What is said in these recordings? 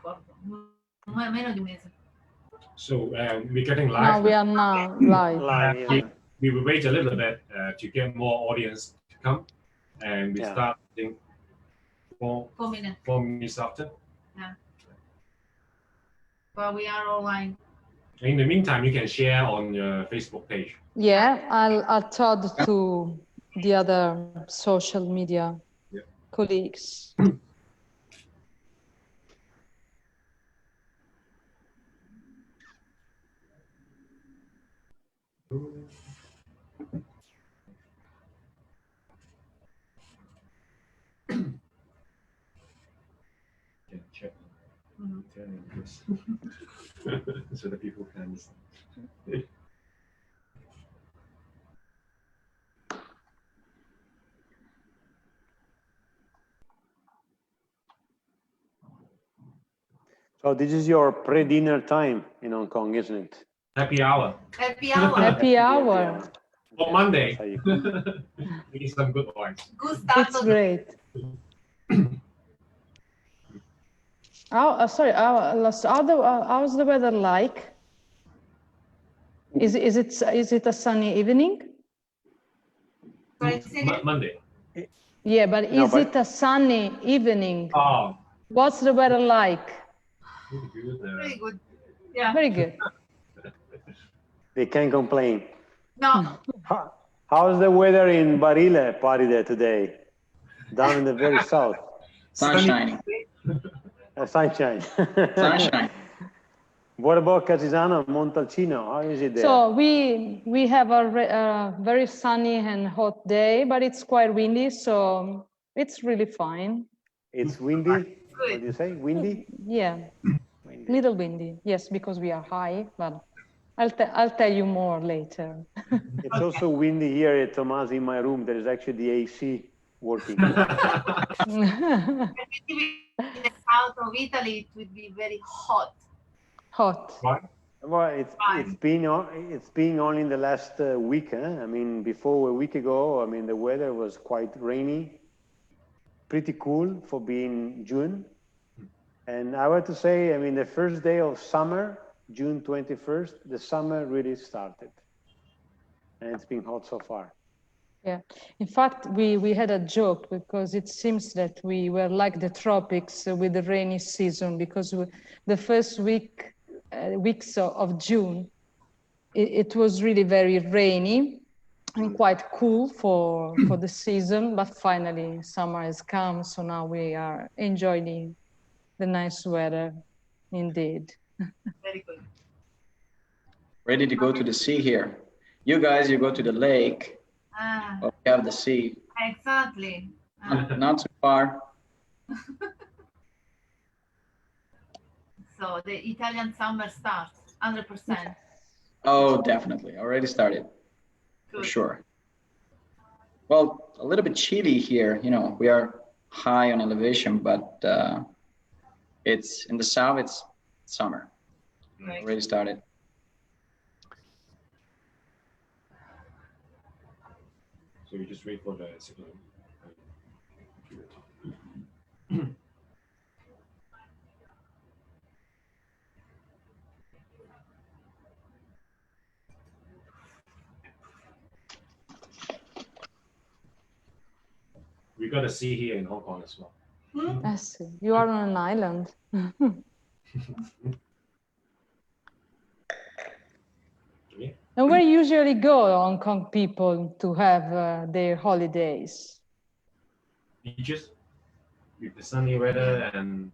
d'accordo. Meno di un mese. So we're getting live. No, we are now live. We will wait a little bit to get more audience to come, and we start in 4 minutes. 4 minutes after. Yeah. But we are online. In the meantime, you can share on your Facebook page. Yeah, I'll add to the other social media colleagues. Can check. So that people can understand. So this is your pre-dinner time in Hong Kong, isn't it? Happy hour. Happy hour. Happy hour. For Monday. We need some good ones. Good start. It's great. Sorry, how's the weather like? Is it a sunny evening? Monday. Yeah, but is it a sunny evening? Oh. What's the weather like? Very good. Yeah. Very good. They can't complain. No. How's the weather in Barile, Paride, today? Down in the very south. Sunshine. Sunshine. Sunshine. What about Casisano, Montalcino? How is it there? So we have a very sunny and hot day, but it's quite windy, so it's really fine. It's windy? What do you say? Windy? Yeah, windy. Little windy. Yes, because we are high, but I'll tell you more later. It's also windy here at Tomas in my room. There is actually the AC working. In the south of Italy, it would be very hot. Hot. Right. Well, it's been only in the last week. I mean, before a week ago, I mean, the weather was quite rainy, pretty cool for being June. And I want to say, I mean, the first day of summer, June 21st, the summer really started. And it's been hot so far. Yeah, in fact, we had a joke because it seems that we were like the tropics with the rainy season, because the first weeks of June, it was really very rainy and quite cool for the season, but finally summer has come, so now we are enjoying the nice weather, indeed. Very good. Ready to go to the sea here. You guys, you go to the lake. We have the sea. Exactly. Not too far. So the Italian summer starts 100%. Oh, definitely. Already started. Good. For sure. Well, a little bit chilly here. You know, we are high on elevation, but it's in the south, it's summer. Right. Already started. So we just wait for the signal. We got a sea here in Hong Kong as well. I see. You are on an island. And where usually go Hong Kong people to have their holidays? Beaches with the sunny weather and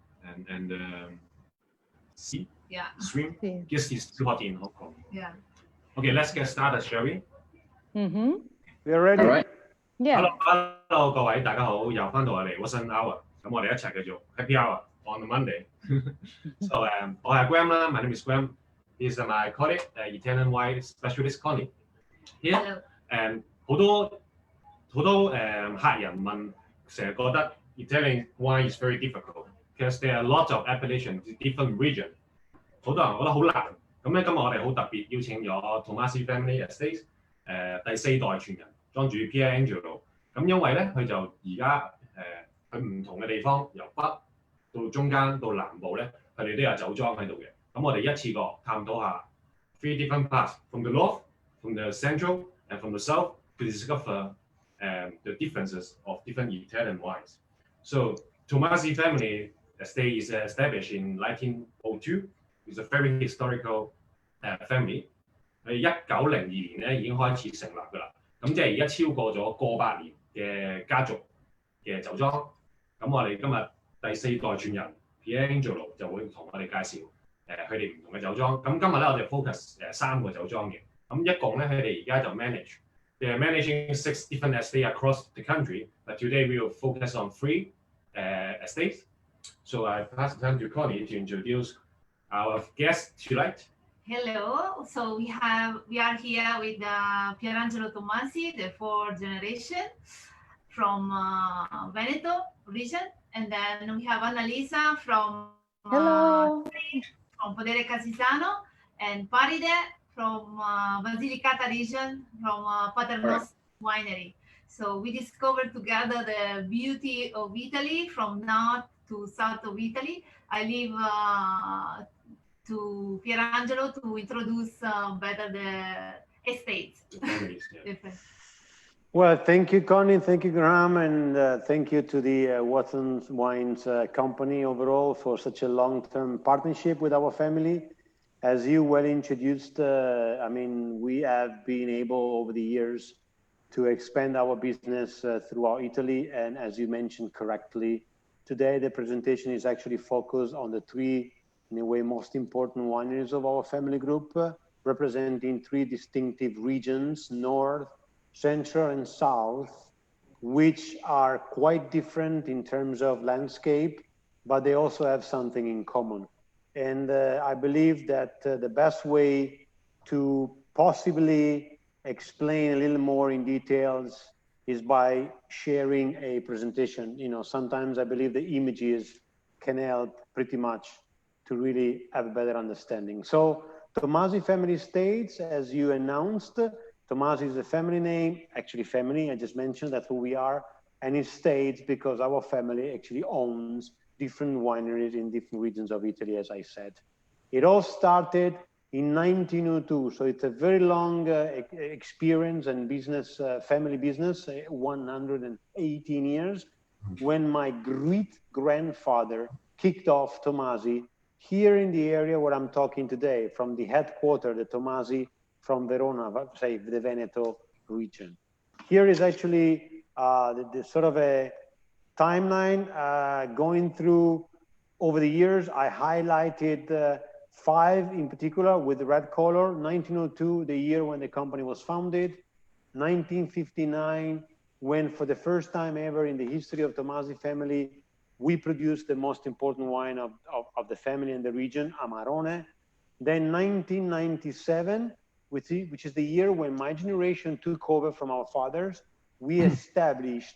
sea. Yeah. Swim. Yeah. Just it's too hot in Hong Kong. Yeah. Okay, let's get started, shall we? Mm-hmm. We're ready. All right. Yeah. Hello 各位，大家好，又翻到我哋 Watson Hour，咁我哋一齊繼續 Happy Hour on the Monday。So 我係 Graham 啦，my name is Graham. He's my colleague, Italian wine specialist Connie. Here, and 好多客人問，成日覺得 Italian wine is very difficult because there are lots of appellations in different region。好多人覺得好難。咁咧今日我哋好特別邀請咗 Tomasi Family Estate 第4代傳人莊主 Pier Angelo。咁因為咧佢就而家佢唔同嘅地方由北到中間到南部咧佢哋都有酒莊喺度嘅。咁我哋一次過探討下 three different parts from the north, from the central, and from the south to discover the differences of different Italian wines. So Tomasi family estate is established in 1902. It's a very historical family. 喺1902年咧已經開始成立㗎啦。咁即係而家超過咗過百年嘅家族嘅酒莊。咁我哋今日第4代傳人 Pierangelo 就會同我哋介紹佢哋唔同嘅酒莊。咁今日咧我哋 focus 3個酒莊嘅。咁一共咧佢哋而家就 they're managing 6 different estates across the country. But today we will focus on 3 estates. So I pass the time to Connie to introduce our guest tonight. Hello. So we are here with Pierangelo Tomasi, the 4th generation from Veneto region, and then we have Annalisa from from Podere Casisano, and Paride from Basilicata region from Paternoster Winery. So we discovered together the beauty of Italy from north to south of Italy. I leave to Pierangelo to introduce better the estates. Well, thank you, Connie. Thank you, Graham, and thank you to the Watson Wines company overall for such a long-term partnership with our family. As you well introduced, I mean, we have been able over the years to expand our business throughout Italy. And as you mentioned correctly, today the presentation is actually focused on the 3, in a way, most important wineries of our family group, representing 3 distinctive regions, North, Central, and South, which are quite different in terms of landscape, but they also have something in common. And I believe that the best way to possibly explain a little more in details is by sharing a presentation. You know, sometimes I believe the images can help pretty much to really have a better understanding. So Tomasi Family Estates, as you announced, Tomasi is a family name, actually family, I just mentioned that's who we are, and estates because our family actually owns different wineries in different regions of Italy, as I said. It all started in 1902, so it's a very long experience and business, family business, 118 years, when my great-grandfather kicked off Tomasi here in the area where I'm talking today, from the headquarters, the Tomasi from Verona, say the Veneto region. Here is actually the sort of a timeline going through over the years. I highlighted 5 in particular with the red color. 1902, the year when the company was founded. 1959, when for the first time ever in the history of Tomasi family, we produced the most important wine of the family in the region, Amarone. Then 1997, which is the year when my generation took over from our fathers, we established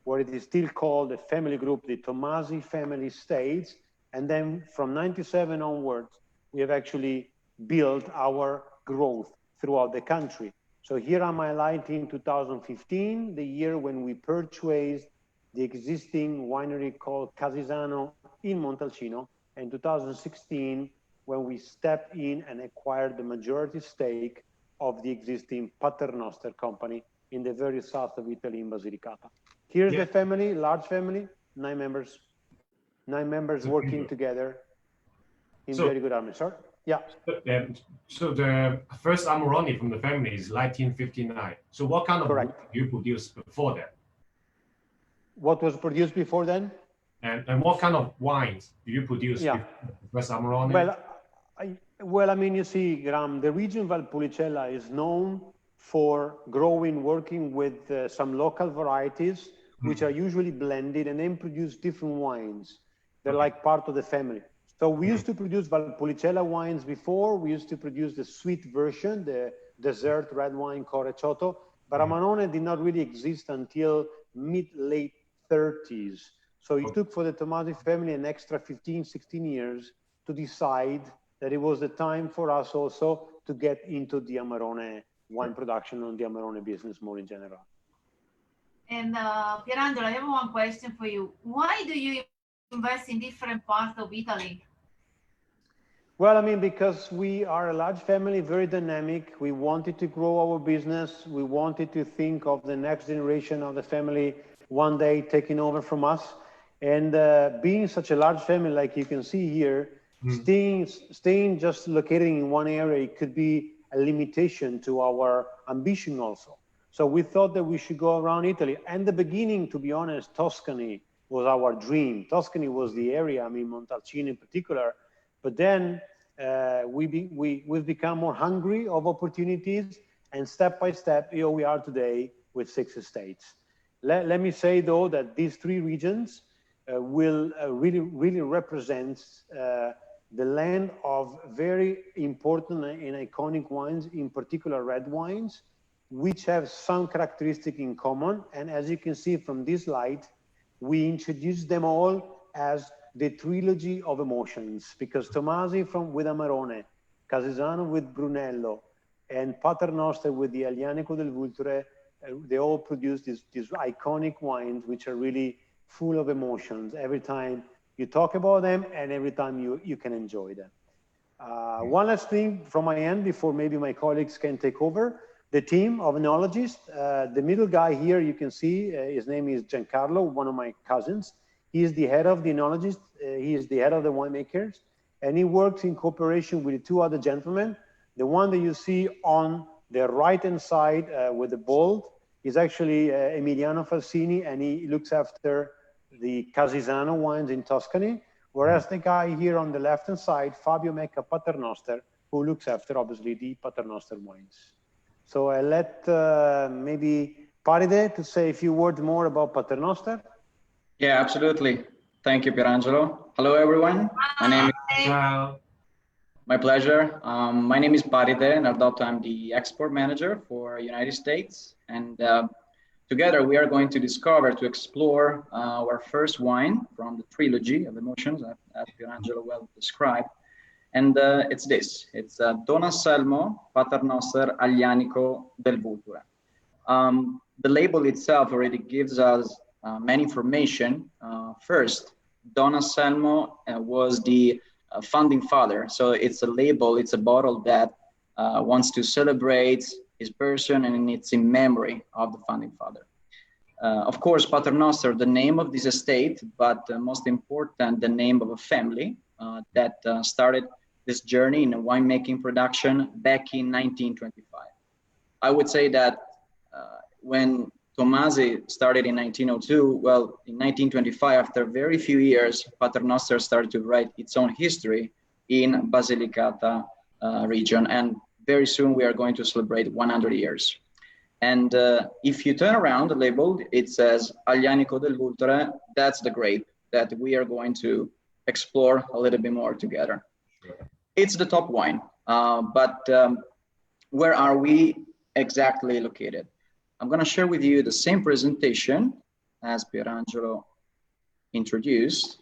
what it is still called the family group, the Tomasi Family Estates. And then from 97 onwards, we have actually built our growth throughout the country. So here I'm highlighting 2015, the year when we purchased the existing winery called Casisano in Montalcino, and 2016, when we stepped in and acquired the majority stake of the existing Paternoster company in the very south of Italy in Basilicata. Here's the family, large family, 9 members. 9 members working together in very good harmony. Sorry? Yeah. So the first Amarone from the family is 1959. So what kind of wine you produced before that? What was produced before then? And what kind of wines do you produce before the first Amarone? Well, I mean, you see, Graham, the region Valpolicella is known for growing, working with some local varieties, which are usually blended and then produce different wines. They're like part of the family. So we used to produce Valpolicella wines before. We used to produce the sweet version, the dessert red wine Corecciotto. But Amarone did not really exist until mid-late 30s. So it took for the Tomasi family an extra 15, 16 years to decide that it was the time for us also to get into the Amarone wine production and the Amarone business more in general. And Pierangelo, I have one question for you. Why do you invest in different parts of Italy? Well, I mean, because we are a large family, very dynamic. We wanted to grow our business. We wanted to think of the next generation of the family one day taking over from us. And being such a large family, like you can see here, staying just located in one area, it could be a limitation to our ambition also. So we thought that we should go around Italy. And the beginning, to be honest, Tuscany was our dream. Tuscany was the area, I mean, Montalcino in particular. But then we've become more hungry of opportunities, and step by step, here we are today with 6 estates. Let me say though that these 3 regions will really represent the land of very important and iconic wines, in particular red wines, which have some characteristic in common. And as you can see from this slide, we introduced them all as the trilogy of emotions, because Tomasi with Amarone, Casesano with Brunello, and Paternoster with the Aglianico del Vulture, they all produce these iconic wines, which are really full of emotions every time you talk about them and every time you can enjoy them. One last thing from my end before maybe my colleagues can take over. The team of enologists, the middle guy here, you can see, his name is Giancarlo, one of my cousins. He is the head of the enologists, he is the head of the winemakers, and he works in cooperation with 2 other gentlemen. The one that you see on the right-hand side with the bold is actually Emiliano Falsini, and he looks after the Casisano wines in Tuscany, whereas the guy here on the left-hand side, Fabio Mecca Paternoster, who looks after, obviously, the Paternoster wines. So I let maybe Paride to say a few words more about Paternoster. Yeah, absolutely. Thank you, Pierangelo. Hello, everyone. My name is... My pleasure. My name is Paride Nardotto. I'm the export manager for United States. And together we are going to explore our first wine from the trilogy of emotions, as Pierangelo well described. And it's this. It's Don Anselmo Paternoster Aglianico del Vulture. The label itself already gives us many information. First, Don Anselmo was the founding father. So it's a label, it's a bottle that wants to celebrate his person, and it's in memory of the founding father. Of course, Paternoster, the name of this estate, but most important, the name of a family that started this journey in a winemaking production back in 1925. I would say that when Tomasi started in 1902, well, in 1925, after very few years, Paternoster started to write its own history in Basilicata region. And very soon we are going to celebrate 100 years. And if you turn around the label, it says Aglianico del Vulture. That's the grape that we are going to explore a little bit more together. It's the top wine, but where are we exactly located? I'm going to share with you the same presentation as Pierangelo introduced.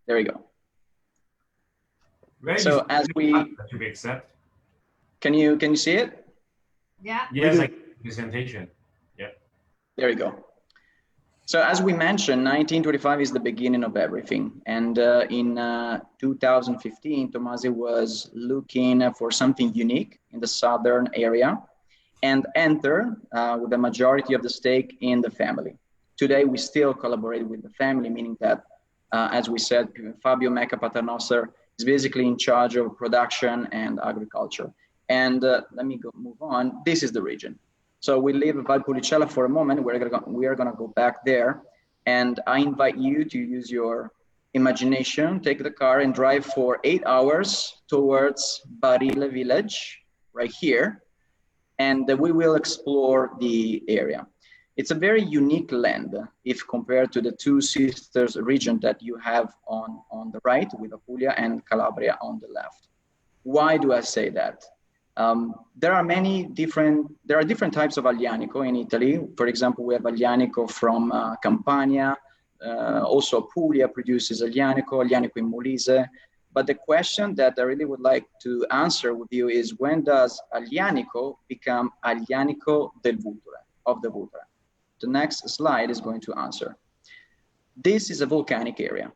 There we go. So as we accept. Can you see it? Yeah. Yes, like presentation. Yeah. There you go. So as we mentioned, 1925 is the beginning of everything. And in 2015, Tomasi was looking for something unique in the southern area and enter with the majority of the stake in the family. Today, we still collaborate with the family, meaning that, as we said, Fabio Mecca Paternoster is basically in charge of production and agriculture. And let me move on. This is the region. So we leave Valpolicella for a moment. We are gonna go back there. And I invite you to use your imagination, take the car and drive for 8 hours towards Barile village, right here. And we will explore the area. It's a very unique land if compared to the 2 sisters region that you have on the right with Apulia and Calabria on the left. Why do I say that? There are different types of Aglianico in Italy. For example, we have Aglianico from Campania. Also Apulia produces Aglianico in Molise. But the question that I really would like to answer with you is, when does Aglianico become Aglianico del Vulture, of the Vulture? The next slide is going to answer. This is a volcanic area.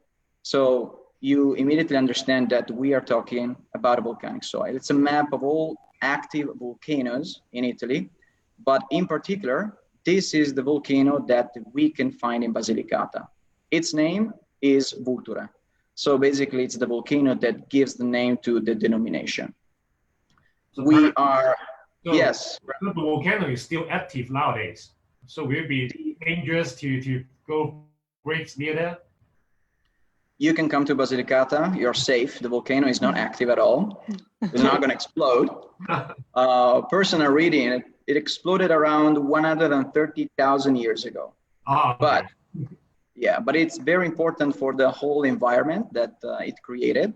So you immediately understand that we are talking about a volcanic soil. It's a map of all active volcanoes in Italy, but in particular, this is the volcano that we can find in Basilicata. Its name is Vulture. So basically, it's the volcano that gives the name to the denomination. So we are, so, yes. So the volcano is still active nowadays. So will it be dangerous to go breaks near there? You can come to Basilicata, you're safe. The volcano is not active at all. It's not going to explode. Personal reading, it exploded around 130,000 years ago. Oh, okay. But yeah, but it's very important for the whole environment that it created.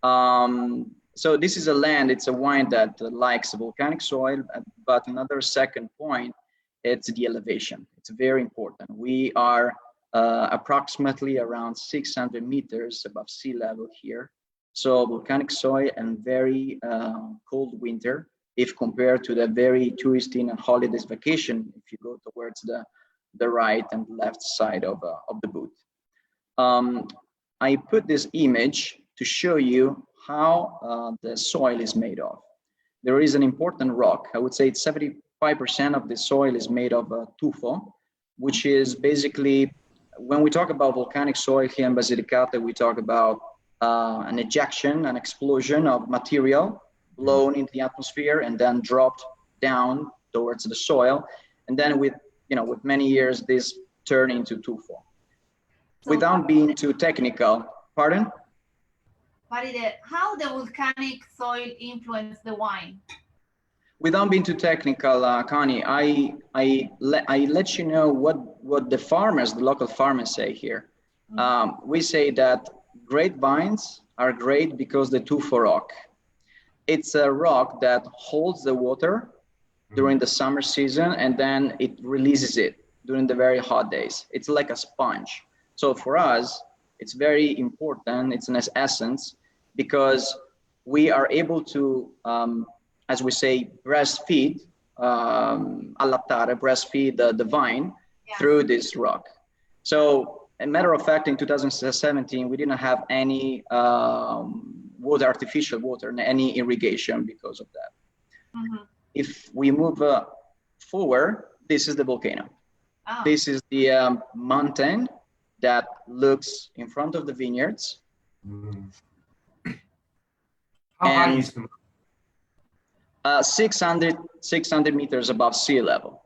So this is a land, it's a wine that likes volcanic soil, but another second point, it's the elevation. It's very important. We are approximately around 600 meters above sea level here. So volcanic soil and very cold winter, if compared to the very touristy and holidays vacation, if you go towards the right and left side of the booth. I put this image to show you how the soil is made of. There is an important rock. I would say it's 75% of the soil is made of tufo, which is basically, when we talk about volcanic soil here in Basilicata, we talk about an ejection, an explosion of material blown into the atmosphere and then dropped down towards the soil. And then with many years, this turned into tufo. Without being too technical, pardon? How the volcanic soil influenced the wine? Without being too technical, Connie, I let you know what the farmers, the local farmers say here. We say that grapevines are great because the tufo rock. It's a rock that holds the water during the summer season and then it releases it during the very hot days. It's like a sponge. So for us, it's very important, it's an essence, because we are able to, as we say, breastfeed, allattare, breastfeed the vine through this rock. So, a matter of fact, in 2017, we didn't have any artificial water, any irrigation because of that. If we move forward, this is the volcano. Oh. This is the mountain that looks in front of the vineyards. How high is the 600 meters above sea level.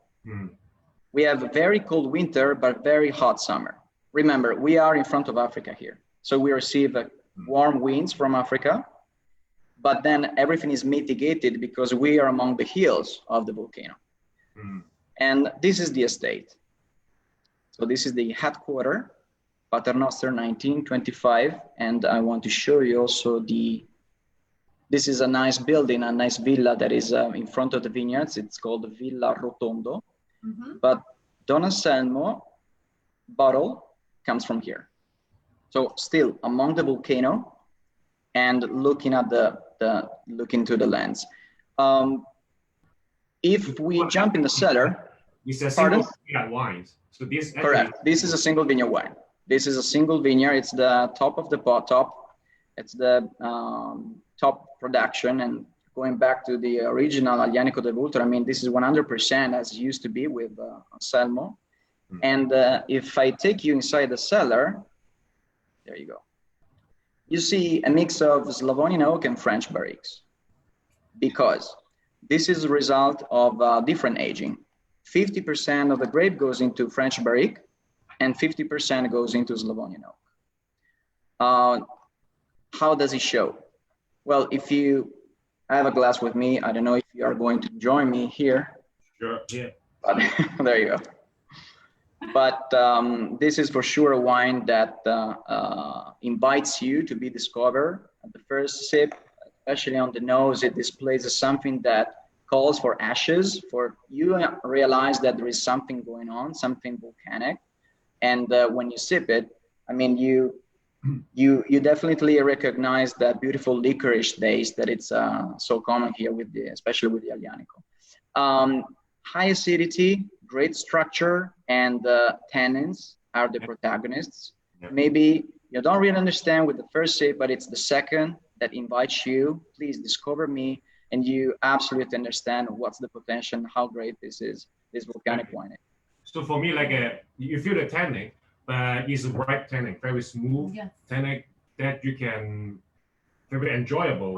We have a very cold winter, but very hot summer. Remember, we are in front of Africa here. So we receive warm winds from Africa, but then everything is mitigated because we are among the hills of the volcano. And this is the estate. So this is the headquarters, Paternoster 1925. And I want to show you also this is a nice building, a nice villa that is in front of the vineyards. It's called Villa Rotondo. But Don Anselmo bottle comes from here. So still among the volcano and looking at looking to the lands. If we jump in the cellar, it's a single vineyard wine. So this correct. This is a single vineyard wine. This is a single vineyard. It's the top of the top. It's the top production. And going back to the original Aglianico del Vulture, I mean, this is 100% as it used to be with Anselmo. And if I take you inside the cellar, there you go. You see a mix of Slavonian oak and French barriques, because this is a result of different aging. 50% of the grape goes into French barrique and 50% goes into Slavonian oak. How does it show? Well, if you have a glass with me, I don't know if you are going to join me here. Sure, yeah. But there you go. But this is for sure a wine that invites you to be discovered. At the first sip, especially on the nose, it displays something that calls for ashes, for you realize that there is something going on, something volcanic. And when you sip it, I mean, you definitely recognize that beautiful licorice taste that it's so common here especially with the Aglianico. High acidity, great structure, and tannins are the protagonists. Maybe you don't really understand with the first sip, but it's the second that invites you, please discover me, and you absolutely understand what's the potential, how great this is, this volcanic wine. So for me, like you feel the tannic, but it's ripe tannic, very smooth tannic that you can very enjoyable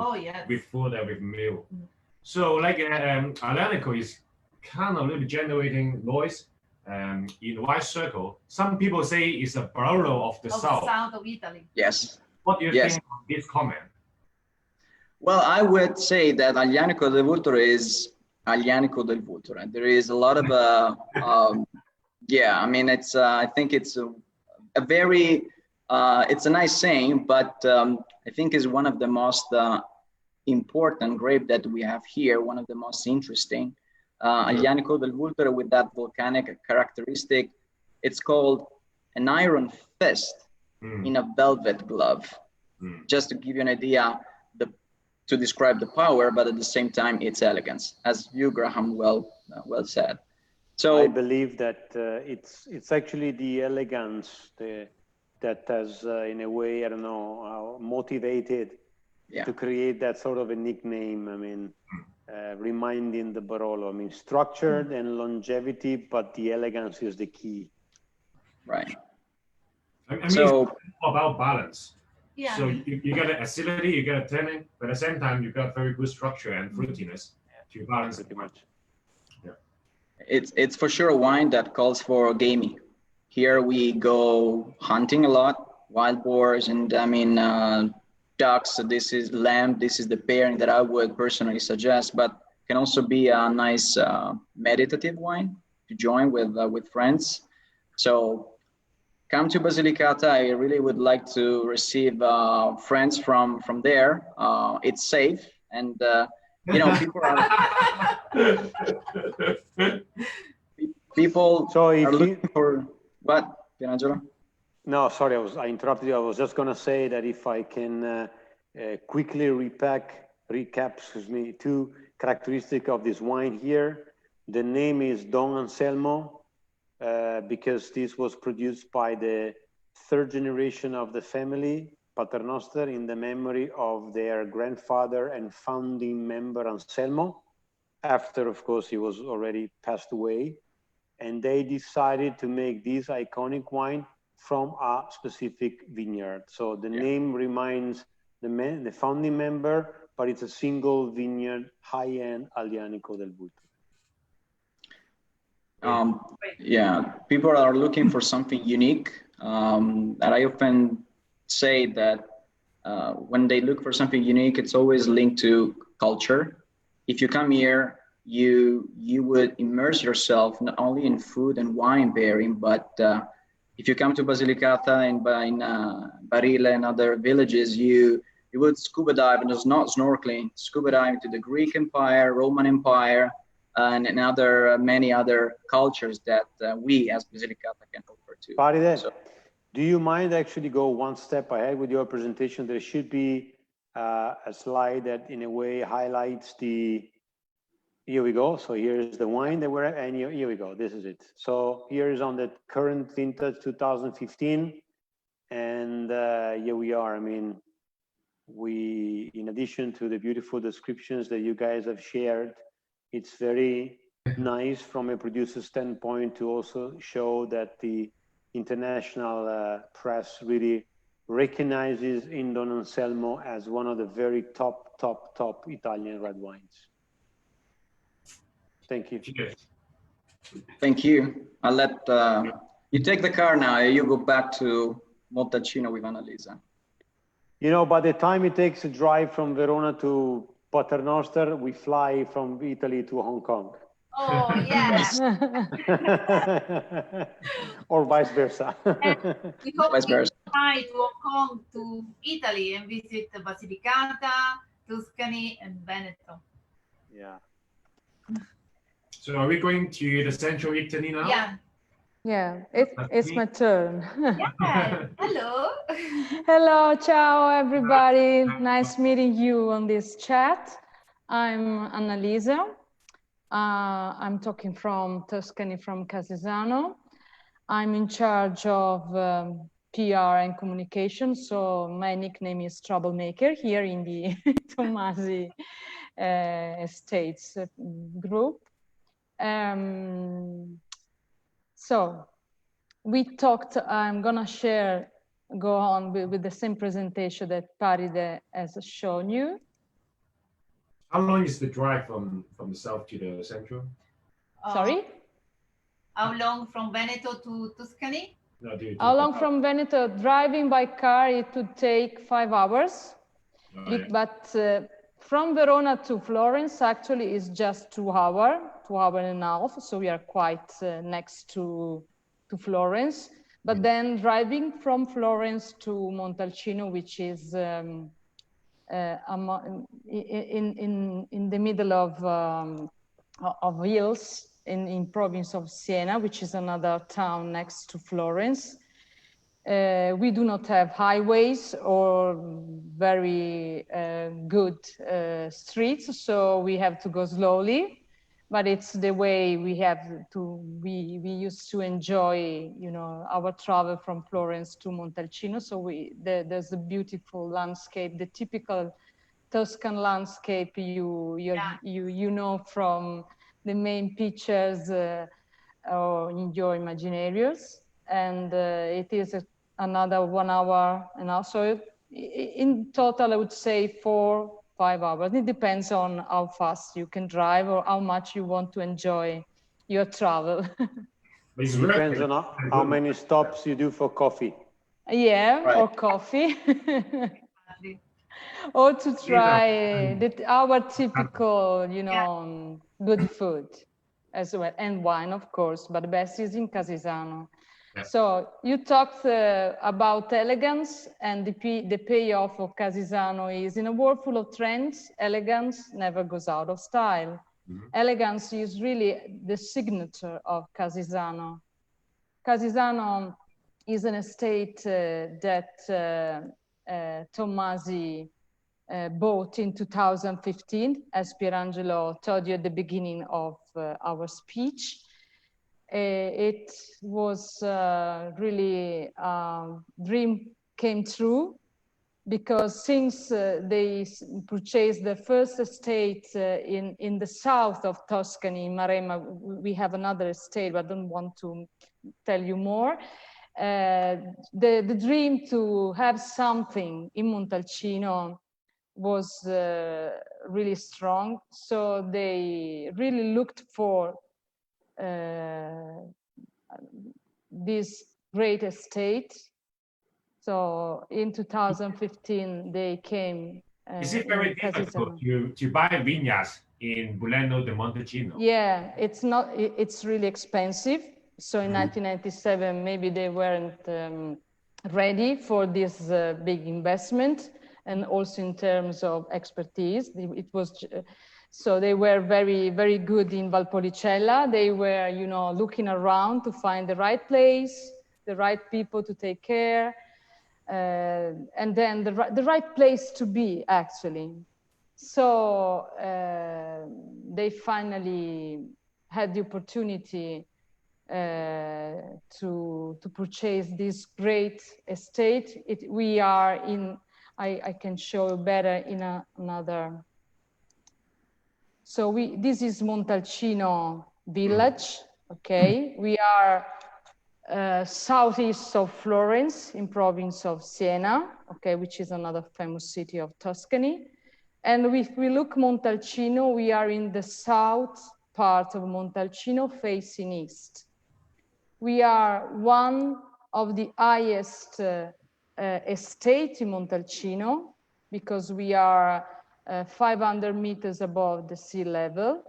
with food and with meal. So like Atletico is kind of a little bit generating noise in white circle. Some people say it's a Barolo of the south. South of Italy. Yes. What do you think of this comment? Well, I would say that Aglianico del Vulture is Aglianico del Vulture. There is a lot of, yeah, I mean, it's, I think it's a very, it's a nice saying, but I think is one of the most important grape that we have here, one of the most interesting. Aglianico del Vulture with that volcanic characteristic. It's called an iron fist in a velvet glove. Just to give you an idea, to describe the power, but at the same time, its elegance, as you, Graham, well said. So I believe that it's actually the elegance that has, in a way, I don't know, motivated to create that sort of a nickname. I mean, reminding the Barolo. I mean, structured and longevity, but the elegance is the key. Right. I mean, so it's about balance. Yeah. So you get an acidity, you get a tannin, but at the same time, you got very good structure and fruitiness to balance it much. Yeah. It's for sure a wine that calls for gaming. Here we go hunting a lot, wild boars, and I mean ducks. So this is lamb. This is the pairing that I would personally suggest, but can also be a nice meditative wine to join with friends. So come to Basilicata. I really would like to receive friends from there. It's safe, and you know, people are looking for what, Pierangelo? No, sorry, I interrupted you. I was just going to say that if I can quickly recap, excuse me, two characteristics of this wine here. The name is Don Anselmo, because this was produced by the third generation of the family, Paternoster, in the memory of their grandfather and founding member Anselmo, after, of course, he was already passed away. And they decided to make this iconic wine from a specific vineyard. So the name reminds the founding member, but it's a single vineyard, high-end Aglianico del Vulture. Yeah, people are looking for something unique. And I often say that when they look for something unique, it's always linked to culture. If you come here, you would immerse yourself not only in food and wine pairing, but if you come to Basilicata and Barile and other villages, you would scuba dive, and it's not snorkeling, scuba dive into the Greek Empire, Roman Empire, and many other cultures that we as Basilicata can offer to. Paride, so, do you mind actually go one step ahead with your presentation? There should be a slide that in a way highlights the, here we go. So here's the wine that we're at, and here we go. This is it. So here is on the current vintage 2015. And here we are. I mean, we, in addition to the beautiful descriptions that you guys have shared, it's very nice from a producer standpoint to also show that the international press really recognizes Don Anselmo as one of the very top Italian red wines. Thank you. Thank you. I'll let you take the car now. You go back to Montalcino with Annalisa. You know, by the time it takes a drive from Verona to Paternoster, we fly from Italy to Hong Kong. Oh, yes. Or vice versa. We hope to fly to Hong Kong, to Italy, and visit Basilicata, Tuscany, and Veneto. Yeah. So are we going to the central Italy now? Yeah. Yeah, it's my turn. Yeah. Hello. Hello, ciao, everybody. Nice meeting you on this chat. I'm Annalisa. I'm talking from Tuscany, from Casesano. I'm in charge of PR and communication. So my nickname is Troublemaker here in the Tommasi Estates group. So we talked, I'm gonna go on with the same presentation that Paride has shown you. How long is the drive from the south to the central? Sorry? How long from Veneto to Tuscany? No, How long from Veneto? Driving by car, it would take 5 hours. Oh, yeah. But from Verona to Florence, actually, is just 2 hours, 2 hours and a half. So we are quite next to Florence. But then driving from Florence to Montalcino, which is in the middle of hills in province of Siena, which is another town next to Florence. We do not have highways or very good streets, so we have to go slowly. But it's the way we used to enjoy, you know, our travel from Florence to Montalcino. So there's a beautiful landscape, the typical Tuscan landscape you know from the main pictures or in your imaginaries. And it is another 1 hour and also in total I would say 4-5 hours. It depends on how fast you can drive or how much you want to enjoy your travel. It depends on how many stops you do for coffee. Yeah, right. Or coffee. Or to try our typical, you know, good food as well, and wine, of course, but the best is in Casisano. Yeah. So you talked about elegance, and the payoff of Casisano is in a world full of trends, elegance never goes out of style. Mm-hmm. Elegance is really the signature of Casisano. Casisano is an estate that Tommasi bought in 2015, as Pierangelo told you at the beginning of our speech. It was really dream came true, because since they purchased the first estate in the south of Tuscany, in Maremma, we have another estate, but I don't want to tell you more. The dream to have something in Montalcino was really strong. So they really looked for this great estate. So in 2015, they came. Is it very difficult to buy vineyards in Buleno de Montalcino? Yeah, it's not. It's really expensive. So in 1997, maybe they weren't ready for this big investment, and also in terms of expertise, it was. So they were very, very good in Valpolicella. They were, you know, looking around to find the right place, the right people to take care, and then the right place to be, actually. So they finally had the opportunity to purchase this great estate. We are in, I can show better in another. So this is Montalcino village, okay? We are southeast of Florence in province of Siena, okay, which is another famous city of Tuscany. And if we look Montalcino, we are in the south part of Montalcino facing east. We are one of the highest estate in Montalcino, because we are 500 meters above the sea level.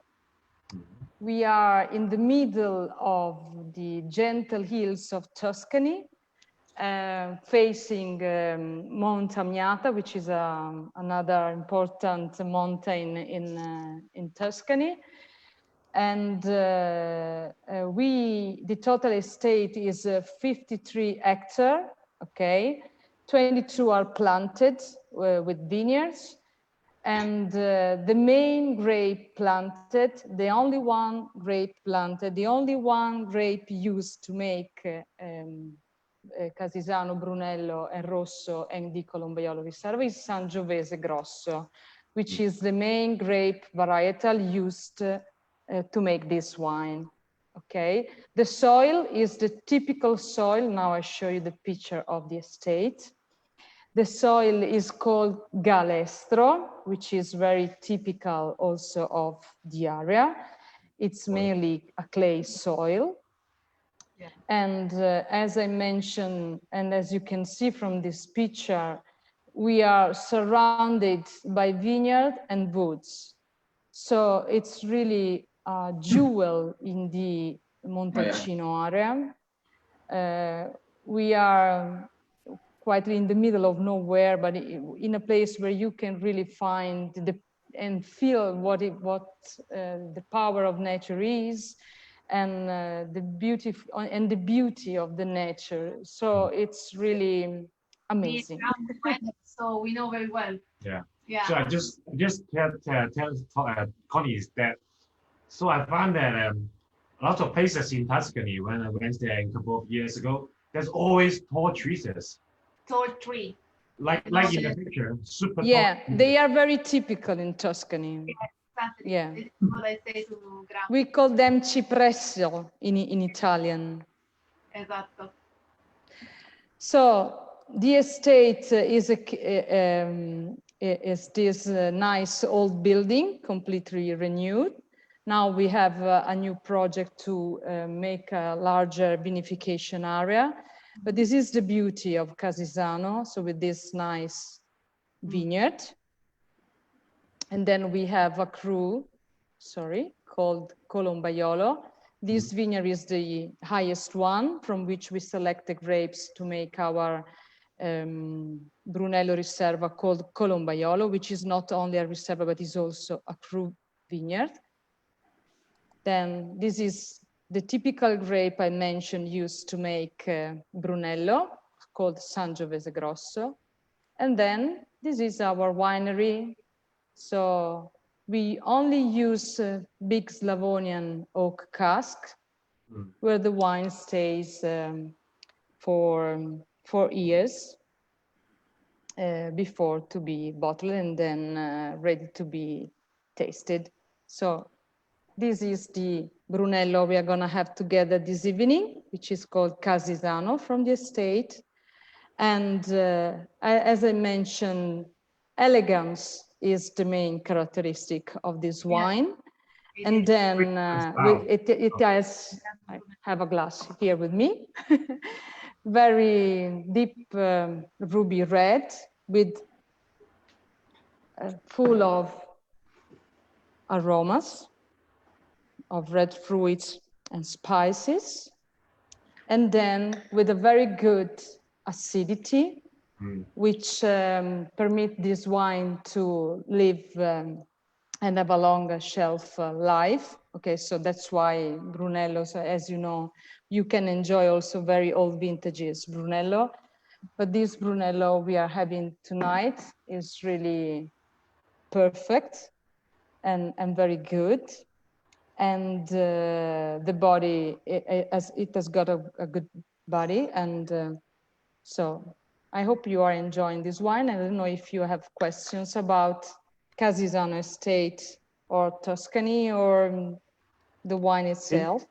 We are in the middle of the gentle hills of Tuscany, facing Mount Amiata, which is another important mountain in Tuscany. And the total estate is 53 hectares, okay? 22 are planted with vineyards. And the main grape planted, the only one grape planted, the only one grape used to make Casisano, Brunello, and Rosso, and the Colombaiolo Riserva is Sangiovese Grosso, which is the main grape varietal used to make this wine. Okay, the soil is the typical soil. Now I show you the picture of the estate. The soil is called galestro, which is very typical also of the area. It's mainly a clay soil. Yeah. And as I mentioned, and as you can see from this picture, we are surrounded by vineyard and woods. So it's really a jewel in the Montalcino area. We are quite in the middle of nowhere, but in a place where you can really find and feel what the power of nature is, and the beauty of the nature. So it's really amazing. So we know very well. Yeah. Yeah. So I just tell Connie is that. So I found that a lot of places in Tuscany, when I went there a couple of years ago, there's always tall trees. Tall tree. Like in the picture, super yeah, tall. they are very typical in Tuscany. Yeah, exactly. Yeah. This is what I say to Grandma. We call them cipresso in Italian. Esatto. So the estate is this nice old building, completely renewed. Now we have a new project to make a larger vinification area. But this is the beauty of Casisano, so with this nice vineyard. And then we have a cru, called Colombaiolo. This vineyard is the highest one from which we select the grapes to make our Brunello Riserva called Colombaiolo, which is not only a Riserva, but is also a cru vineyard. Then this is the typical grape I mentioned used to make Brunello, called Sangiovese Grosso. And then this is our winery. So we only use big Slavonian oak cask, where the wine stays for 4 years before to be bottled and then ready to be tasted. So this is the Brunello we are going to have together this evening, which is called Casisano from the estate. And as I mentioned, elegance is the main characteristic of this wine. Yeah. And then it has, I have a glass here with me, very deep ruby red with full of aromas of red fruits and spices, and then with a very good acidity, which permit this wine to live and have a longer shelf life. Okay, so that's why Brunello, so as you know, you can enjoy also very old vintages Brunello, but this Brunello we are having tonight is really perfect and very good. And the body, it has got a good body. And so I hope you are enjoying this wine. I don't know if you have questions about Casisano Estate or Tuscany or the wine itself.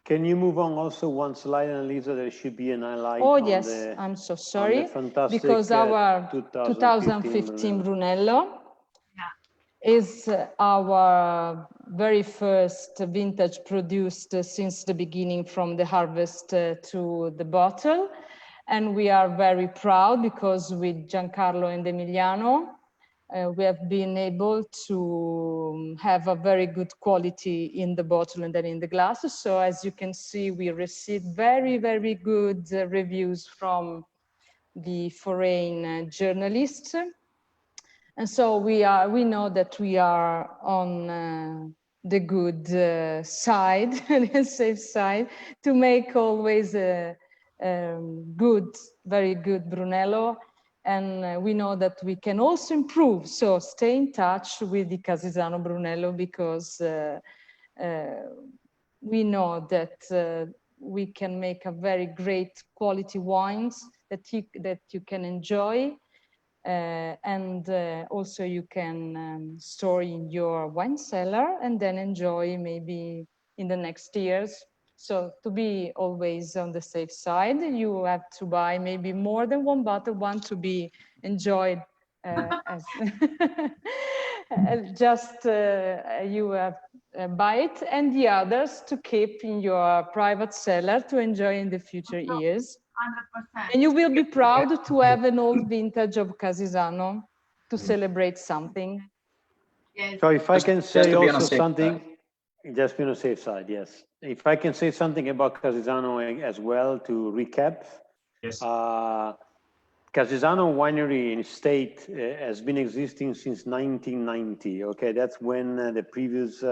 Can you move on also one slide, Annalisa? There should be an highlight. Oh, yes, I'm so sorry. Because our 2015 Brunello is our very first vintage produced since the beginning, from the harvest to the bottle. And we are very proud because with Giancarlo and Emiliano, we have been able to have a very good quality in the bottle and then in the glasses. So as you can see, we received very, very good reviews from the foreign journalists. And so we know that we are on the good side, the safe side, to make always a very good Brunello. And we know that we can also improve. So stay in touch with the Casisano Brunello, because we know that we can make a very great quality wines that you can enjoy. And also you can store in your wine cellar and then enjoy maybe in the next years. So to be always on the safe side, you have to buy maybe more than one bottle, one to be enjoyed as just you buy it, and the others to keep in your private cellar to enjoy in the future years. 100%. And you will be proud to have an old vintage of Casisano to celebrate something. Yes. So if I can say to be on a also safe something, side. just be on the safe side, yes. If I can say something about Casisano as well to recap. Yes. Casisano winery in state has been existing since 1990. Okay, that's when the previous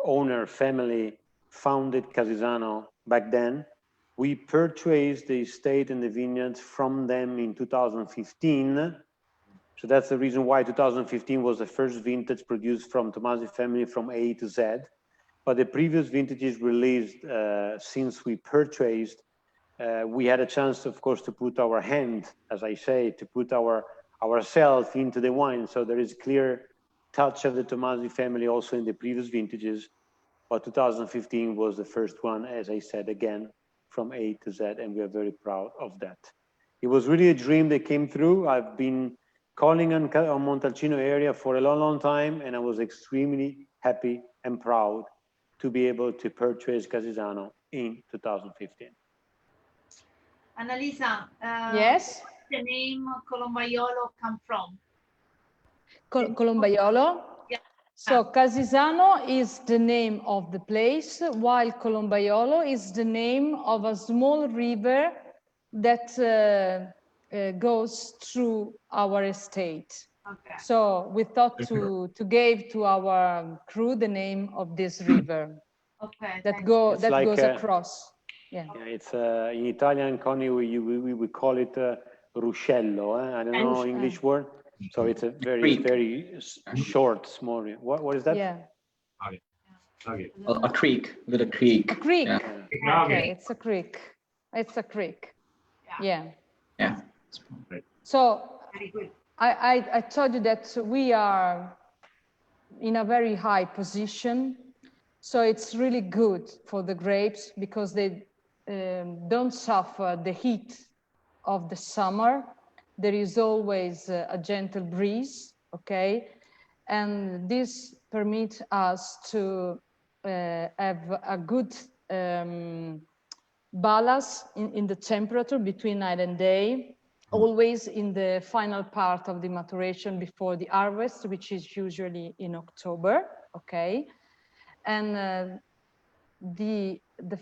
owner family founded Casisano back then. We purchased the estate and the vineyards from them in 2015. So that's the reason why 2015 was the first vintage produced from Tomasi family from A to Z. But the previous vintages released since we purchased, we had a chance, of course, to put our hand, as I say, to put ourselves into the wine. So there is clear touch of the Tomasi family also in the previous vintages. But 2015 was the first one, as I said, again, from A to Z, and we are very proud of that. It was really a dream that came through. I've been calling on Montalcino area for a long, long time, and I was extremely happy and proud to be able to purchase Casisano in 2015. Annalisa, Yes? where the name Colombaiolo come from? Colombaiolo? Yeah. So Casisano is the name of the place, while Colombaiolo is the name of a small river that goes through our estate. Okay. So we thought to give to our crew the name of this river. Okay. That goes like, across. Yeah. It's in Italian, Connie, we call it ruscello. I don't know English word. So it's a very short, small. What is that? Yeah. Okay. A creek, with a creek. A creek. Yeah. Okay, it's a creek. It's a creek. Yeah. Yeah. So Very good. I told you that we are in a very high position. So it's really good for the grapes because they don't suffer the heat of the summer. There is always a gentle breeze, okay? And this permits us to have a good balance in the temperature between night and day, always in the final part of the maturation before the harvest, which is usually in October, okay? And the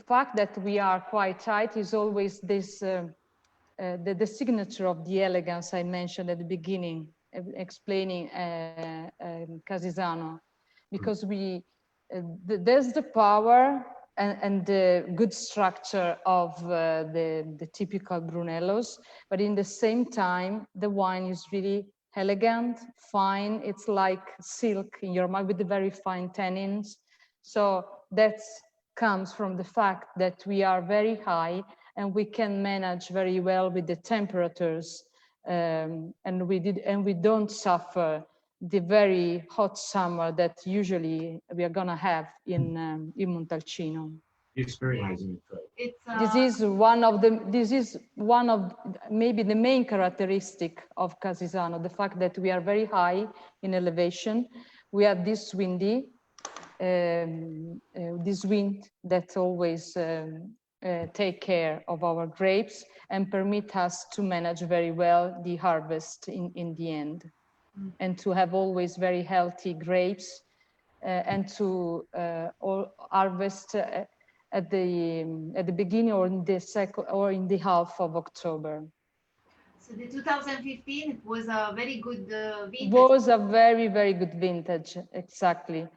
fact that we are quite tight is always this, the signature of the elegance I mentioned at the beginning, explaining Casisano, because there's the power and the good structure of the typical Brunellos, but in the same time, the wine is really elegant, fine. It's like silk in your mouth with the very fine tannins. So that comes from the fact that we are very high and we can manage very well with the temperatures, and we don't suffer the very hot summer that usually we are gonna have in Montalcino. It's very nice in This is one of maybe the main characteristic of Casisano, the fact that we are very high in elevation. We have this windy, this wind that always take care of our grapes and permit us to manage very well the harvest in the end, and to have always very healthy grapes and to harvest at the beginning or in the second or in the half of October. So the 2015 was a very good vintage. Was a very, very good vintage, exactly.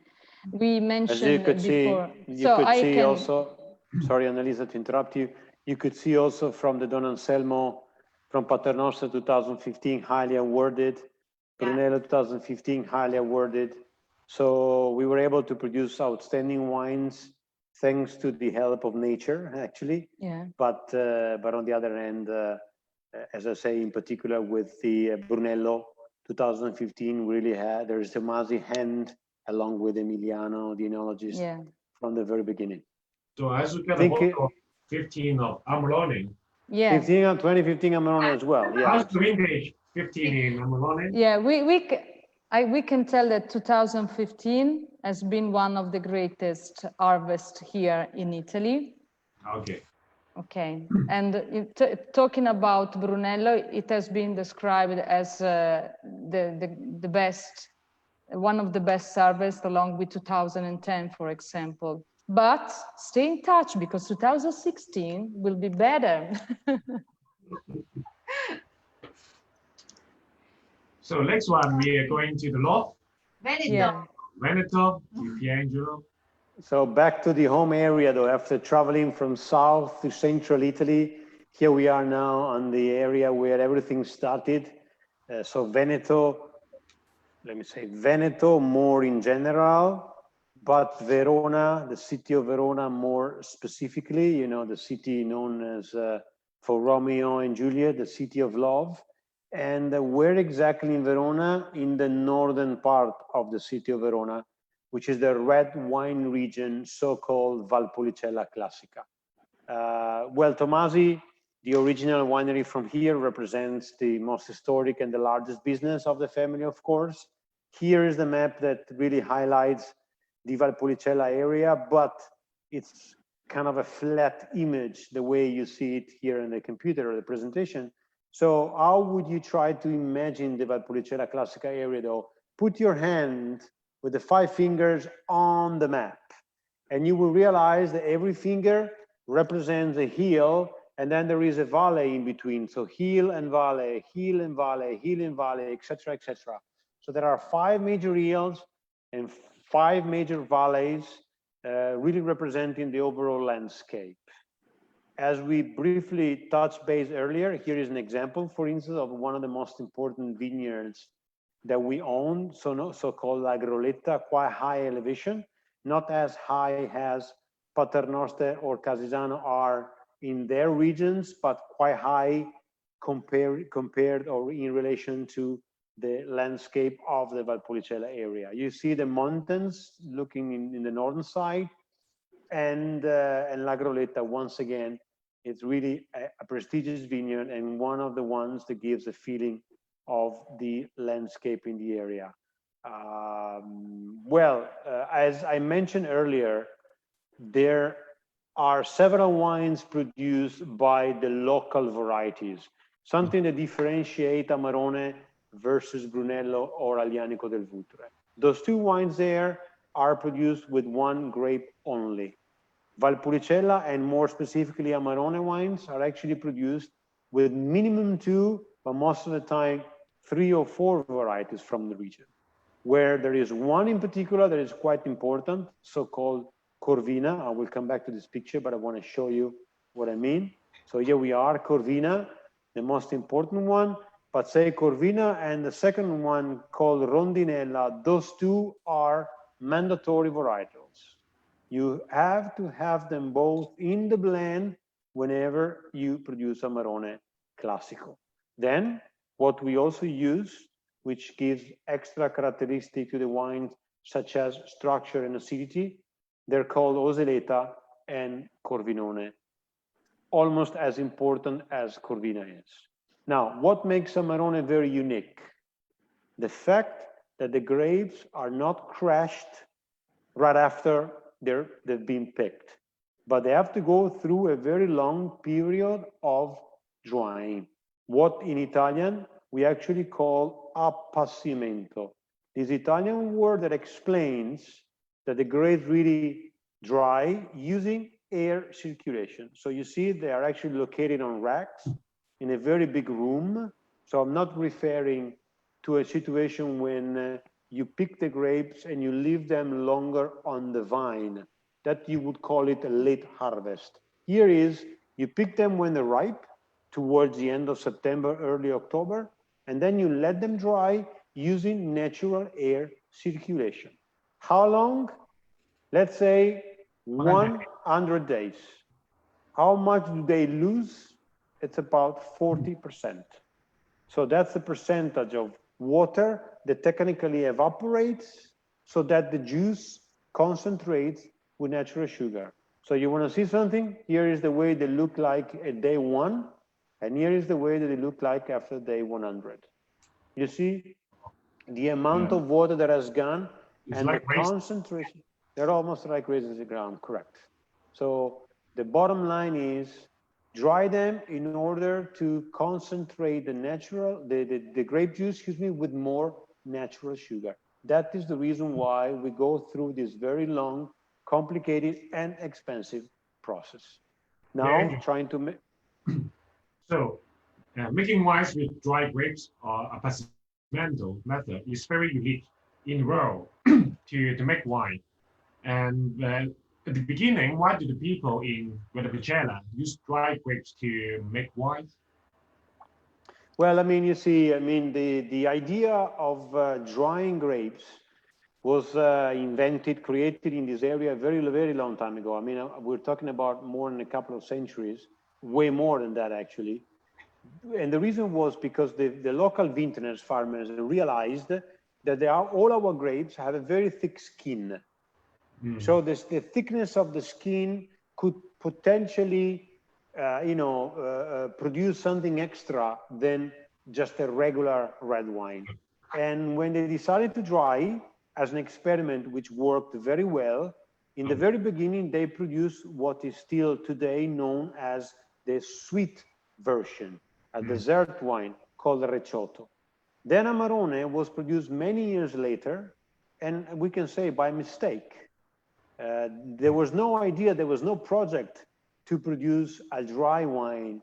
We mentioned As you could before. See, also, sorry, Annalisa, to interrupt you. You could see also from the Don Anselmo, from Paternoster 2015, highly awarded. Brunello 2015, highly awarded. So we were able to produce outstanding wines thanks to the help of nature, actually. Yeah. But on the other hand, as I say, in particular with the Brunello 2015, really there's a Masi hand along with Emiliano, the enologist, from the very beginning. So as we get a photo of 15 of Amarone. Yeah. 2015 Amarone as well. Yeah. How's the vintage 15 in Amarone? Yeah, we can tell that 2015 has been one of the greatest harvests here in Italy. Okay. Okay, and talking about Brunello, it has been described as the best, one of the best harvests, along with 2010, for example. But stay in touch, because 2016 will be better. So next one, we are going to the north. Veneto. Yeah. Veneto, Piangelo. So back to the home area, though, after traveling from south to central Italy, here we are now on the area where everything started. So Veneto, let me say Veneto more in general, but Verona, the city of Verona more specifically, you know, the city known as for Romeo and Juliet, the city of love. And where exactly in Verona? In the northern part of the city of Verona, which is the red wine region, so-called Valpolicella Classica. Well, Tomasi, the original winery from here, represents the most historic and the largest business of the family, of course. Here is the map that really highlights the Valpolicella area, but it's kind of a flat image, the way you see it here in the computer or the presentation. So how would you try to imagine the Valpolicella Classica area, though? Put your hand with the 5 fingers on the map, and you will realize that every finger represents a hill, and then there is a valley in between. So hill and valley, hill and valley, hill and valley, etc., etc. So there are 5 major hills and 5 major valleys, really representing the overall landscape. As we briefly touched base earlier, here is an example, for instance, of one of the most important vineyards that we own, so-called Agroletta, quite high elevation, not as high as Paternoster or Casisano are in their regions, but quite high compared or in relation to the landscape of the Valpolicella area. You see the mountains looking in the northern side, and L'Agroletta, once again, it's really a prestigious vineyard and one of the ones that gives a feeling of the landscape in the area. As I mentioned earlier, there are several wines produced by the local varieties, something that differentiates Amarone versus Brunello or Aglianico del Vutre. Those 2 wines there are produced with 1 grape only. Valpolicella, and more specifically Amarone wines, are actually produced with minimum 2, but most of the time 3 or 4 varieties from the region, where there is one in particular that is quite important, so-called Corvina. I will come back to this picture, but I want to show you what I mean. So here we are, Corvina, the most important one, but say Corvina and the second one called Rondinella, those 2 are mandatory varietals. You have to have them both in the blend whenever you produce Amarone Classico. Then, what we also use, which gives extra characteristic to the wines, such as structure and acidity, they're called Oseleta and Corvinone, almost as important as Corvina is. Now, what makes Amarone very unique? The fact that the grapes are not crushed right after they've been picked, but they have to go through a very long period of drying. What in Italian we actually call appassimento. This Italian word that explains that the grapes really dry using air circulation. So you see they are actually located on racks in a very big room. So I'm not referring to a situation when you pick the grapes and you leave them longer on the vine, that you would call it a late harvest. Here is, you pick them when they're ripe, towards the end of September, early October, and then you let them dry using natural air circulation. How long? Let's say 100 days. How much do they lose? It's about 40%. So that's the percentage of water that technically evaporates so that the juice concentrates with natural sugar. So you want to see something? Here is the way they look like at day 1, and here is the way that they look like after day 100. You see the amount of water that has gone and like the concentration. They're almost like raisins in the ground, correct. So the bottom line is dry them in order to concentrate the grape juice, excuse me, with more natural sugar. That is the reason why we go through this very long, complicated, and expensive process. Now, trying to make... So, making wines with dry grapes or a Passimento method is very unique in the world to make wine. And at the beginning, why do the people in Venezuela use dry grapes to make wine? Well, I mean, you see, I mean, the idea of drying grapes was created in this area a very, very long time ago. I mean, we're talking about more than a couple of centuries, way more than that, actually. And the reason was because the local vintners, farmers, realized that all our grapes have a very thick skin. So the thickness of the skin could potentially, produce something extra than just a regular red wine. And when they decided to dry, as an experiment which worked very well, in the very beginning, they produced what is still today known as the sweet version, a dessert wine called Recioto. Then Amarone was produced many years later, and we can say by mistake. There was no idea, there was no project to produce a dry wine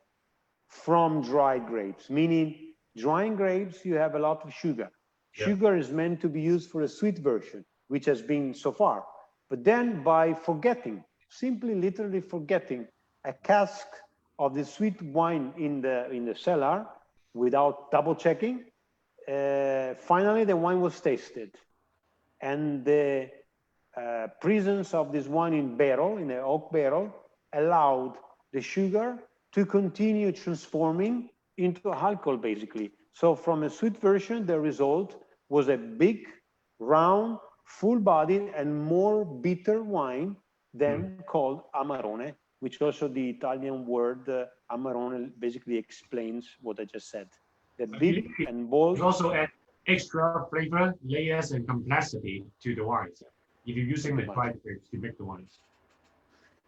from dried grapes, meaning drying grapes, you have a lot of sugar. Yeah. Sugar is meant to be used for a sweet version, which has been so far. But then by forgetting, simply literally forgetting a cask of the sweet wine in the cellar without double checking, finally the wine was tasted. And the presence of this wine in an oak barrel, allowed the sugar to continue transforming into alcohol, basically. So from a sweet version, the result was a big, round, full-bodied, and more bitter wine than called Amarone, which also the Italian word Amarone basically explains what I just said. The big and bold. You also add extra flavor, layers, and complexity to the wines if you're using the dried grapes to make the wines.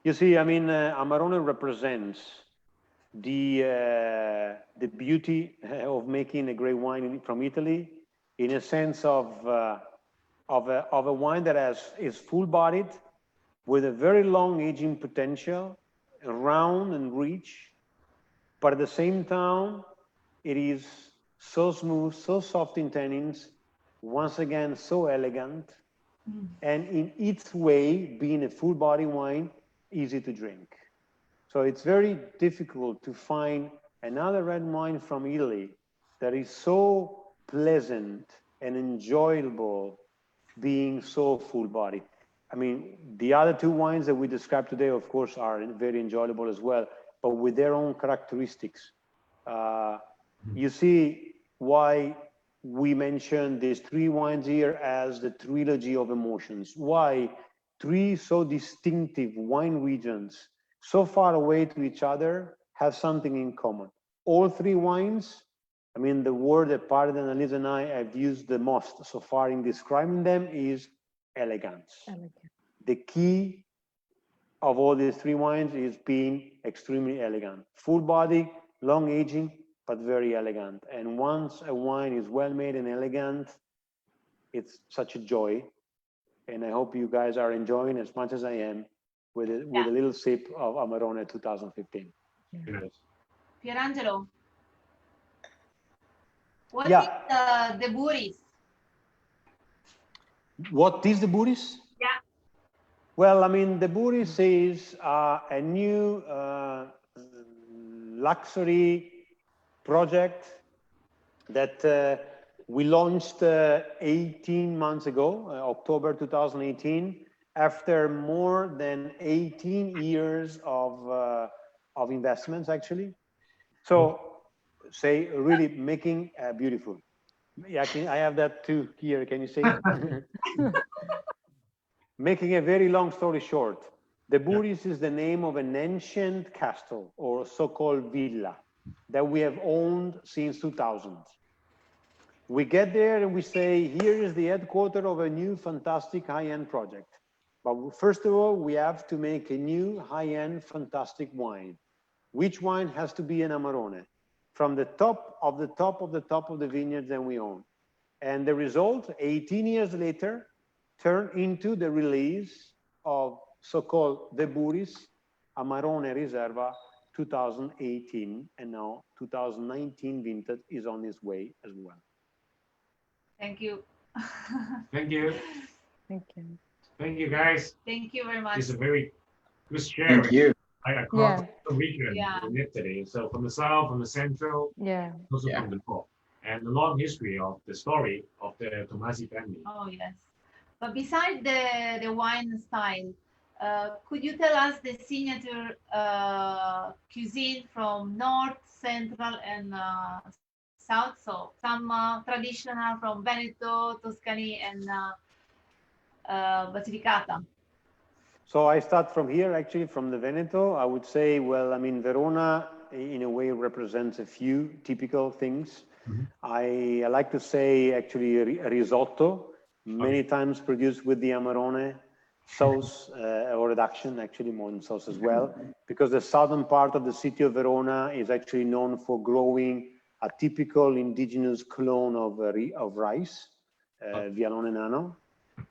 You see, I mean, Amarone represents the beauty of making a great wine from Italy, in a sense of a wine that is full-bodied, with a very long aging potential, round and rich, but at the same time, it is so smooth, so soft in tannins, once again, so elegant, and in its way, being a full-body wine, easy to drink. So it's very difficult to find another red wine from Italy that is so pleasant and enjoyable, being so full-bodied. I mean, the other two wines that we described today, of course, are very enjoyable as well, but with their own characteristics. You see why we mentioned these three wines here as the trilogy of emotions. Why three so distinctive wine regions, so far away to each other, have something in common. All three wines, I mean, the word that Parid and Annalisa and I have used the most so far in describing them is elegance. The key of all these three wines is being extremely elegant. Full body, long aging, but very elegant. And once a wine is well made and elegant, it's such a joy. And I hope you guys are enjoying as much as I am with a little sip of Amarone 2015. Pierangelo, what is the Buris? What is the Buris? Yeah. Well, I mean, the Buris is a new luxury project that we launched 18 months ago, October 2018, after more than 18 years of investments, actually. So, say, really making beautiful. Yeah, I have that too here. Can you say it? Making a very long story short, the Buris is the name of an ancient castle or so-called villa that we have owned since 2000. We get there and we say, here is the headquarters of a new fantastic high-end project. But first of all, we have to make a new high-end fantastic wine. Which wine has to be an Amarone? From the top of the top of the top of the vineyards that we own. And the result, 18 years later, turned into the release of so-called the Buris Amarone Riserva 2018, and now 2019 vintage is on its way as well. Thank you. Thank you. Thank you. Thank you, guys. Thank you very much. It's a very good sharing. Thank you. Across the region Yeah. in Italy. So from the south, from the central, also from the north. And the long history of the story of the Tomasi family. Oh, yes. But besides the wine style, could you tell us the signature cuisine from north, central, and south? So some traditional from Veneto, Tuscany, and Basilicata. So I start from here, actually, from the Veneto. I would say, well, I mean, Verona, in a way, represents a few typical things. I like to say, actually, risotto, many times produced with the Amarone sauce, or reduction, actually, more than sauce as well, because the southern part of the city of Verona is actually known for growing a typical indigenous clone of rice, Vialone Nano.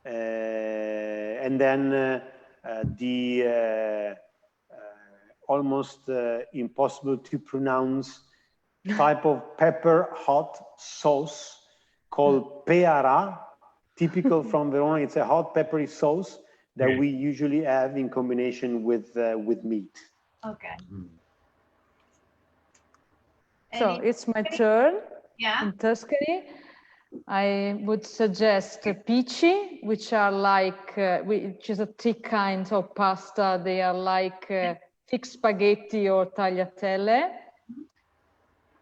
And then the almost impossible to pronounce type of pepper hot sauce called peara, typical from Verona. It's a hot peppery sauce that we usually have in combination with meat. Okay. So it's my turn. Yeah. In Tuscany, I would suggest pici, which are like, which is a thick kind of pasta. They are like thick spaghetti or tagliatelle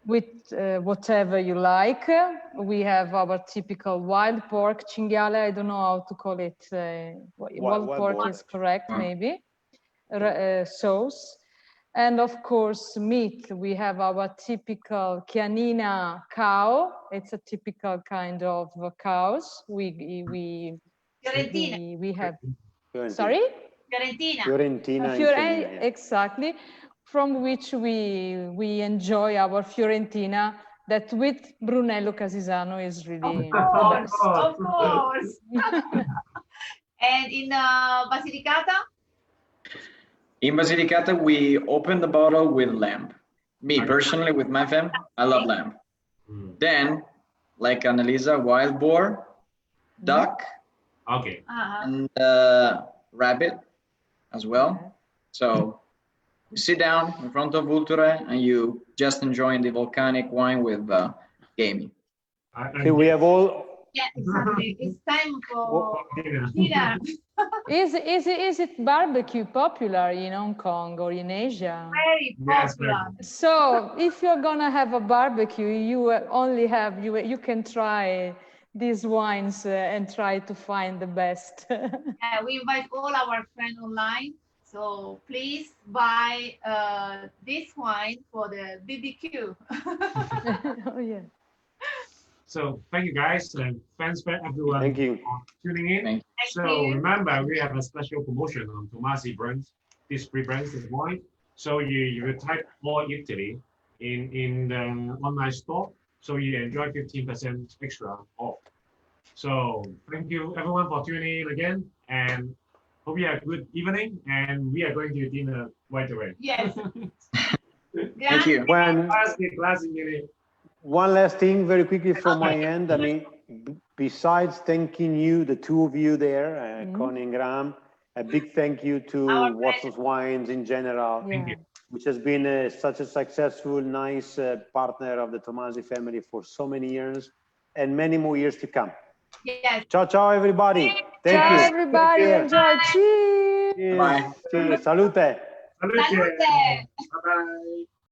with whatever you like. We have our typical wild pork, cinghiale. I don't know how to call it. Wild pork is correct, maybe. Sauce. And of course, meat. We have our typical Chianina cow. It's a typical kind of cows. We have. Fiorentina. Sorry? Fiorentina. Exactly. From which we enjoy our Fiorentina. That with Brunello Casisano is really the best. Of course. And in Basilicata? In Basilicata, we open the bottle with lamb. Me, personally, with my fam, I love lamb. Then, like Annalisa, wild boar, duck, and rabbit as well. So you sit down in front of Vulture and you just enjoying the volcanic wine with gaming. So we have all. Yeah, exactly. It's time for dinner. Is it barbecue popular in Hong Kong or in Asia? Very popular. So if you're gonna have a barbecue, you only have you can try these wines and try to find the best. Yeah, we invite all our friends online. So please buy this wine for the BBQ. Oh yeah. So thank you guys and thanks for everyone for tuning in. So remember, we have a special promotion on Tomasi brands, these three brands this morning. So you type all Italy in the online store, so you enjoy 15% extra off. So thank you everyone for tuning in again, and hope you have a good evening. And we are going to dinner right away. Yes. Thank you. One last thing very quickly from my end. I mean, besides thanking you, the two of you there, Connie and Graham, a big thank you to Watson's Wines in general, which has been such a successful, nice partner of the Tomasi family for so many years and many more years to come. Yes. Ciao, ciao, everybody. Thank Ciao, you. everybody. Take care. Enjoy. Cheers. Cheers. Bye. Cheers. Salute. Salute. Salute. Bye bye.